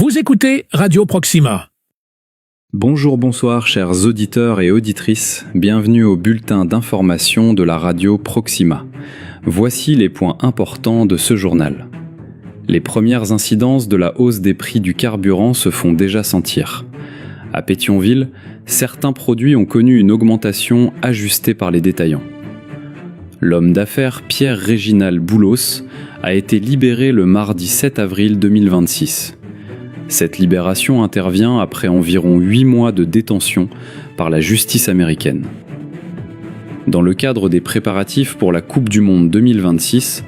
Vous écoutez Radio Proxima. Bonjour, bonsoir, chers auditeurs et auditrices. Bienvenue au bulletin d'information de la radio Proxima. Voici les points importants de ce journal. Les premières incidences de la hausse des prix du carburant se font déjà sentir. À Pétionville, certains produits ont connu une augmentation ajustée par les détaillants. L'homme d'affaires Pierre-Réginald Boulos a été libéré le mardi 7 avril 2026. Cette libération intervient après environ 8 mois de détention par la justice américaine. Dans le cadre des préparatifs pour la Coupe du Monde 2026,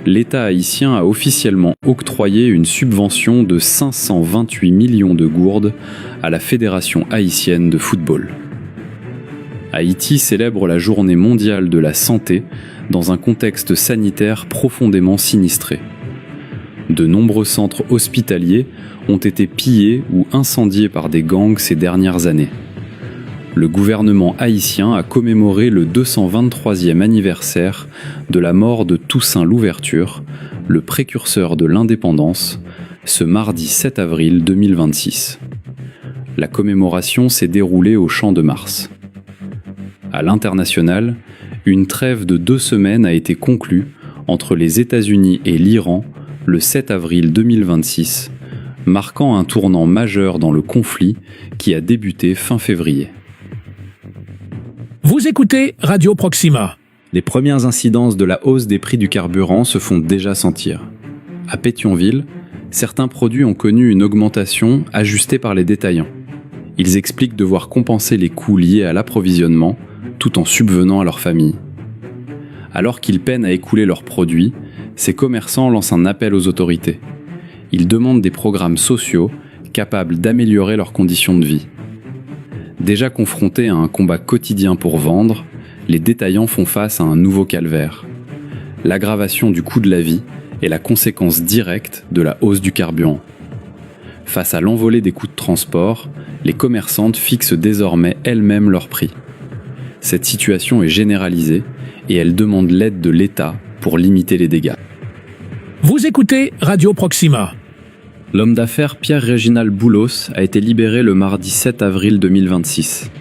l'État haïtien a officiellement octroyé une subvention de 528 millions de gourdes à la Fédération haïtienne de football. Haïti célèbre la Journée mondiale de la santé dans un contexte sanitaire profondément sinistré. De nombreux centres hospitaliers ont été pillés ou incendiés par des gangs ces dernières années. Le gouvernement haïtien a commémoré le 223e anniversaire de la mort de Toussaint Louverture, le précurseur de l'indépendance, ce mardi 7 avril 2026. La commémoration s'est déroulée au Champ de Mars. À l'international, une trêve de 2 semaines a été conclue entre les États-Unis et l'Iran le 7 avril 2026, marquant un tournant majeur dans le conflit qui a débuté fin février. Vous écoutez Radio Proxima. Les premières incidences de la hausse des prix du carburant se font déjà sentir. À Pétionville, certains produits ont connu une augmentation ajustée par les détaillants. Ils expliquent devoir compenser les coûts liés à l'approvisionnement tout en subvenant à leur famille. Alors qu'ils peinent à écouler leurs produits, ces commerçants lancent un appel aux autorités. Ils demandent des programmes sociaux capables d'améliorer leurs conditions de vie. Déjà confrontés à un combat quotidien pour vendre, les détaillants font face à un nouveau calvaire. L'aggravation du coût de la vie est la conséquence directe de la hausse du carburant. Face à l'envolée des coûts de transport, les commerçantes fixent désormais elles-mêmes leurs prix. Cette situation est généralisée et elles demandent l'aide de l'État pour limiter les dégâts. Vous écoutez Radio Proxima. L'homme d'affaires Pierre-Réginald Boulos a été libéré le mardi 7 avril 2026.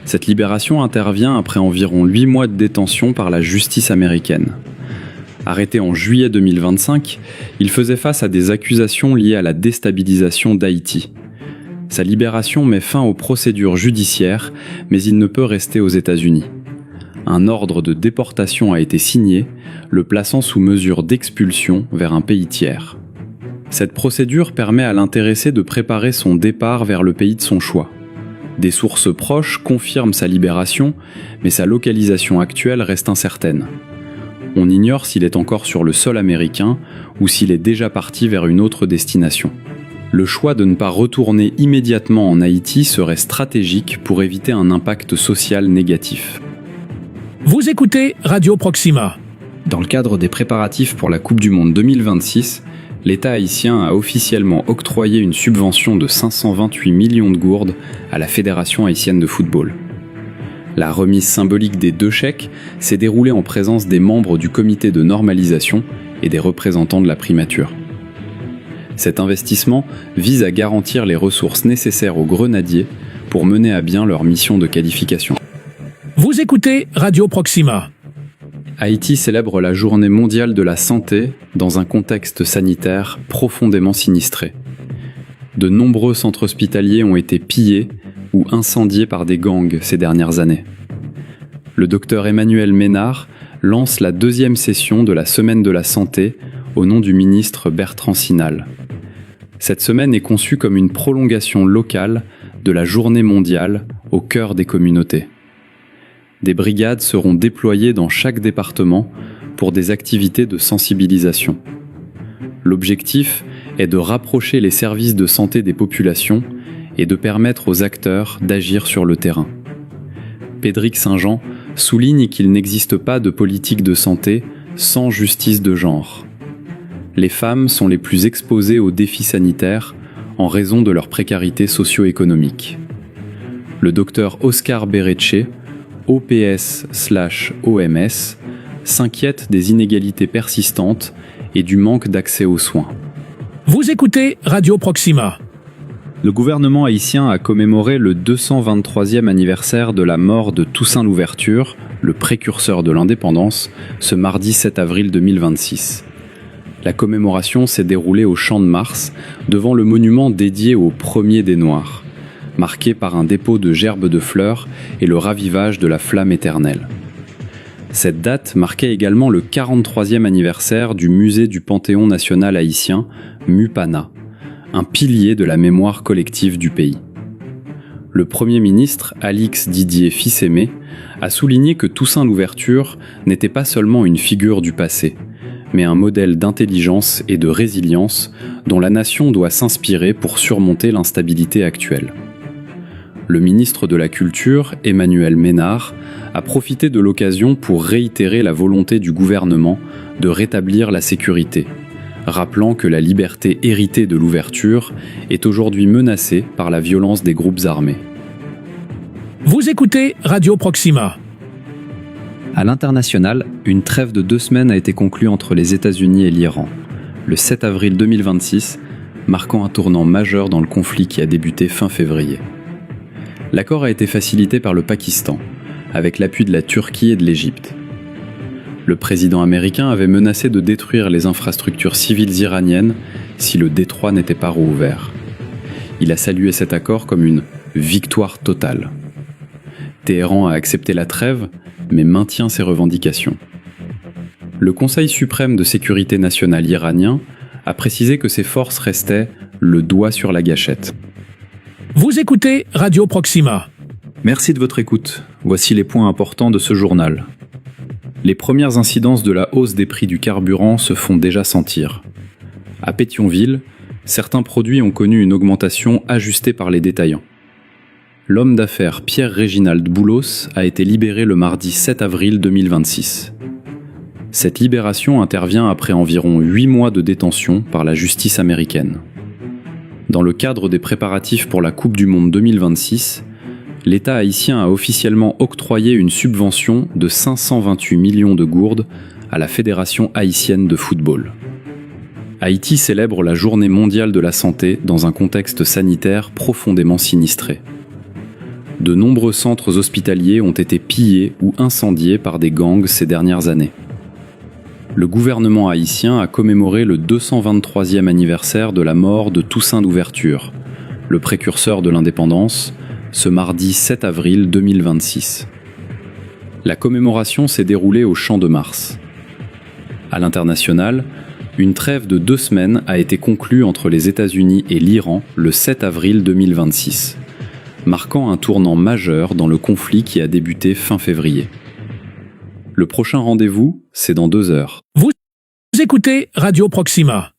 Cette libération intervient après environ 8 mois de détention par la justice américaine. Arrêté en juillet 2025, il faisait face à des accusations liées à la déstabilisation d'Haïti. Sa libération met fin aux procédures judiciaires, mais il ne peut rester aux États-Unis. Un ordre de déportation a été signé, le plaçant sous mesure d'expulsion vers un pays tiers. Cette procédure permet à l'intéressé de préparer son départ vers le pays de son choix. Des sources proches confirment sa libération, mais sa localisation actuelle reste incertaine. On ignore s'il est encore sur le sol américain ou s'il est déjà parti vers une autre destination. Le choix de ne pas retourner immédiatement en Haïti serait stratégique pour éviter un impact social négatif. Vous écoutez Radio Proxima. Dans le cadre des préparatifs pour la Coupe du Monde 2026, l'État haïtien a officiellement octroyé une subvention de 528 millions de gourdes à la Fédération haïtienne de football. La remise symbolique des 2 chèques s'est déroulée en présence des membres du comité de normalisation et des représentants de la primature. Cet investissement vise à garantir les ressources nécessaires aux grenadiers pour mener à bien leur mission de qualification. Vous écoutez Radio Proxima. Haïti célèbre la Journée mondiale de la santé dans un contexte sanitaire profondément sinistré. De nombreux centres hospitaliers ont été pillés ou incendiés par des gangs ces dernières années. Le docteur Emmanuel Ménard lance la 2e session de la Semaine de la santé au nom du ministre Bertrand Sinal. Cette semaine est conçue comme une prolongation locale de la Journée mondiale au cœur des communautés. Des brigades seront déployées dans chaque département pour des activités de sensibilisation. L'objectif est de rapprocher les services de santé des populations et de permettre aux acteurs d'agir sur le terrain. Pédric Saint-Jean souligne qu'il n'existe pas de politique de santé sans justice de genre. Les femmes sont les plus exposées aux défis sanitaires en raison de leur précarité socio-économique. Le docteur Oscar Bereche, OPS/OMS, s'inquiète des inégalités persistantes et du manque d'accès aux soins. Vous écoutez Radio Proxima. Le gouvernement haïtien a commémoré le 223e anniversaire de la mort de Toussaint Louverture, le précurseur de l'indépendance, ce mardi 7 avril 2026. La commémoration s'est déroulée au Champ de Mars, devant le monument dédié au premier des Noirs, marqué par un dépôt de gerbes de fleurs et le ravivage de la flamme éternelle. Cette date marquait également le 43e anniversaire du musée du Panthéon national haïtien, MUPANA, un pilier de la mémoire collective du pays. Le Premier ministre, Alix Didier Fils-Aimé, a souligné que Toussaint Louverture n'était pas seulement une figure du passé, mais un modèle d'intelligence et de résilience dont la nation doit s'inspirer pour surmonter l'instabilité actuelle. Le ministre de la Culture, Emmanuel Ménard, a profité de l'occasion pour réitérer la volonté du gouvernement de rétablir la sécurité, rappelant que la liberté héritée de l'ouverture est aujourd'hui menacée par la violence des groupes armés. Vous écoutez Radio Proxima. À l'international, une trêve de 2 semaines a été conclue entre les États-Unis et l'Iran, le 7 avril 2026, marquant un tournant majeur dans le conflit qui a débuté fin février. L'accord a été facilité par le Pakistan, avec l'appui de la Turquie et de l'Égypte. Le président américain avait menacé de détruire les infrastructures civiles iraniennes si le détroit n'était pas rouvert. Il a salué cet accord comme une victoire totale. Téhéran a accepté la trêve, mais maintient ses revendications. Le Conseil suprême de sécurité nationale iranien a précisé que ses forces restaient le doigt sur la gâchette. Vous écoutez Radio Proxima. Merci de votre écoute. Voici les points importants de ce journal. Les premières incidences de la hausse des prix du carburant se font déjà sentir. À Pétionville, certains produits ont connu une augmentation ajustée par les détaillants. L'homme d'affaires Pierre-Réginald Boulos a été libéré le mardi 7 avril 2026. Cette libération intervient après environ 8 mois de détention par la justice américaine. Dans le cadre des préparatifs pour la Coupe du Monde 2026, l'État haïtien a officiellement octroyé une subvention de 528 millions de gourdes à la Fédération haïtienne de football. Haïti célèbre la Journée mondiale de la santé dans un contexte sanitaire profondément sinistré. De nombreux centres hospitaliers ont été pillés ou incendiés par des gangs ces dernières années. Le gouvernement haïtien a commémoré le 223e anniversaire de la mort de Toussaint Louverture, le précurseur de l'indépendance, ce mardi 7 avril 2026. La commémoration s'est déroulée au Champ de Mars. À l'international, une trêve de 2 semaines a été conclue entre les États-Unis et l'Iran le 7 avril 2026, marquant un tournant majeur dans le conflit qui a débuté fin février. Le prochain rendez-vous, c'est dans 2 heures. Vous écoutez Radio Proxima.